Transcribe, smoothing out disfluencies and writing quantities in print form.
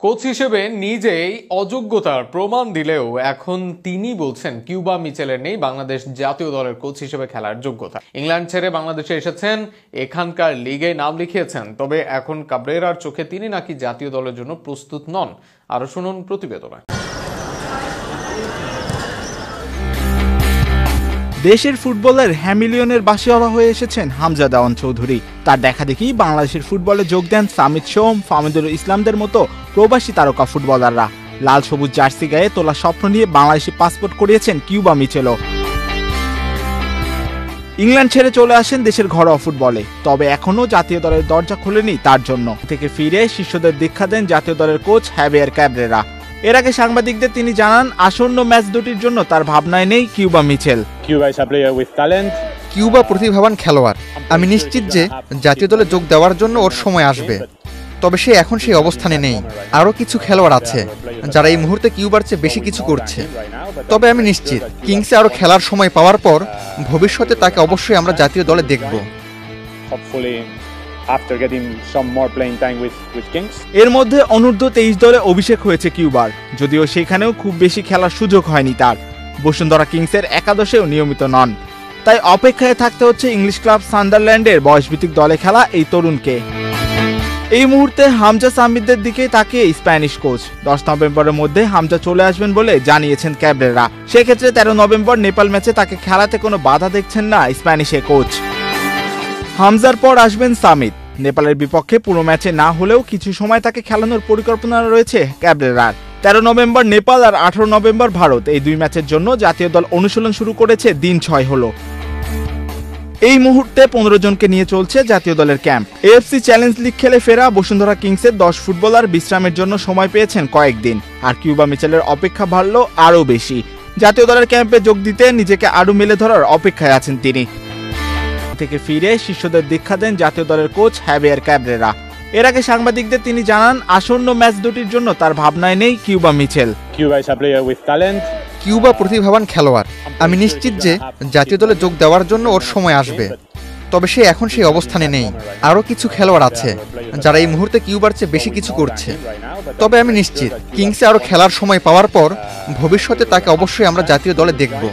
Coach হিসেবে নিজেই অযোগ্যতার প্রমাণ দিলেও এখন তিনি বলছেন কিউবা মিচেলের নেই বাংলাদেশ জাতীয় দলের কোচ হিসেবে খেলার যোগ্যতা। ইংল্যান্ড ছেড়ে বাংলাদেশে এসেছেন, এখানকার লিগে নাম লিখিয়েছেন, তবে এখন কাবরেরার চোখে তিনি নাকি জাতীয় দলের জন্য প্রস্তুত নন। আরো শুনুন প্রতিবেদনে। দেশের ফুটবলের হ্যামিলিয়নের বাসিওয়ালা হয়ে এসেছেন হামজা দেওয়ান চৌধুরী। তার দেখাদেখি বাংলাদেশের ফুটবলে যোগ দেন সামিদ সোম, ফাহমিদুল ইসলামদের মতো প্রবাসী তারকা ফুটবলাররা। লাল সবুজ জার্সি গায়ে তোলা স্বপ্ন নিয়ে বাংলাদেশি পাসপোর্ট করিয়েছেন কিউবা মিচেলও। ইংল্যান্ড ছেড়ে চলে আসেন দেশের ঘরোয়া ফুটবলে, তবে এখনও জাতীয় দলের দরজা খোলেনি তার জন্য। থেকে ফিরে শিষ্যদের দীক্ষা দেন জাতীয় দলের কোচ হ্যাভিয়ার ক্যাবরেরা। এর আগে সাংবাদিকদের তিনি জানান, আসন্ন ম্যাচ দুটির জন্য তার ভাবনায় নেই কিউবা মিচেল। কিউবা প্রতিভাবান খেলোয়াড়। আমি নিশ্চিত যে জাতীয় দলে যোগ দেওয়ার জন্য ওর সময় আসবে, তবে সে এখন সেই অবস্থানে নেই। আরও কিছু খেলোয়াড় আছে যারা এই মুহূর্তে কিউবার চেয়ে বেশি কিছু করছে, তবে আমি নিশ্চিত কিংসে আরও খেলার সময় পাওয়ার পর ভবিষ্যতে তাকে অবশ্যই আমরা জাতীয় দলে দেখব। এর মধ্যে অনূর্ধ্ব 23 দলে অভিষেক হয়েছে কিউবার, যদিও সেখানেও খুব বেশি খেলার সুযোগ হয়নি তার। বসুন্ধরা কিংসের একাদশেও নিয়মিত নন, তাই অপেক্ষায় থাকতে হচ্ছে ইংলিশ ক্লাব সান্ডারল্যান্ডের বয়সভিত্তিক দলে খেলা এই তরুণকে। এই মুহূর্তে হামজা সামিদদের দিকে তাকিয়ে স্প্যানিশ কোচ 10 নভেম্বরের মধ্যে হামজা চলে আসবেন বলে জানিয়েছেন ক্যাবরেরা। সেক্ষেত্রে 13 নভেম্বর নেপাল ম্যাচে তাকে খেলাতে কোনো বাধা দেখছেন না স্প্যানিশের কোচ। হামজার পর আসবেন সামিদ। নেপালের বিপক্ষে পুরো ম্যাচে না হলেও কিছু সময় তাকে খেলানোর পরিকল্পনা রয়েছে ক্যাবরেরার। 13 নভেম্বর নেপাল আর 18 নভেম্বর ভারত, এই দুই ম্যাচের জন্য জাতীয় দল অনুশীলন শুরু করেছে দিন 6 হলো। এই মুহূর্তে 15 জনকে নিয়ে চলছে জাতীয় দলের ক্যাম্প। এএফসি চ্যালেঞ্জ লিগ খেলে ফেরা বসুন্ধরা কিংসের 10 ফুটবলার বিশ্রামের জন্য সময় পেয়েছেন কয়েকদিন, আর কিউবা মিচেলের অপেক্ষা বাড়ল আরও বেশি। জাতীয় দলের ক্যাম্পে যোগ দিতে নিজেকে আরও মেলে ধরার অপেক্ষায় আছেন তিনি। থেকে ফিরে শিষ্যদের দীক্ষা দেন জাতীয় দলের কোচ হ্যাভিয়ার ক্যাবরেরা। এর আগে সাংবাদিকদের তিনি জানান, আসন্ন ম্যাচ দুটির জন্য তার ভাবনায় নেই কিউবা মিচেল। কিউবা প্রতিভাবান খেলোয়াড়। আমি নিশ্চিত যে জাতীয় দলে যোগ দেওয়ার জন্য ওর সময় আসবে, তবে সে এখন সেই অবস্থানে নেই। আরও কিছু খেলোয়াড় আছে যারা এই মুহূর্তে কিউবার চেয়ে বেশি কিছু করছে, তবে আমি নিশ্চিত কিংসে আরও খেলার সময় পাওয়ার পর ভবিষ্যতে তাকে অবশ্যই আমরা জাতীয় দলে দেখব।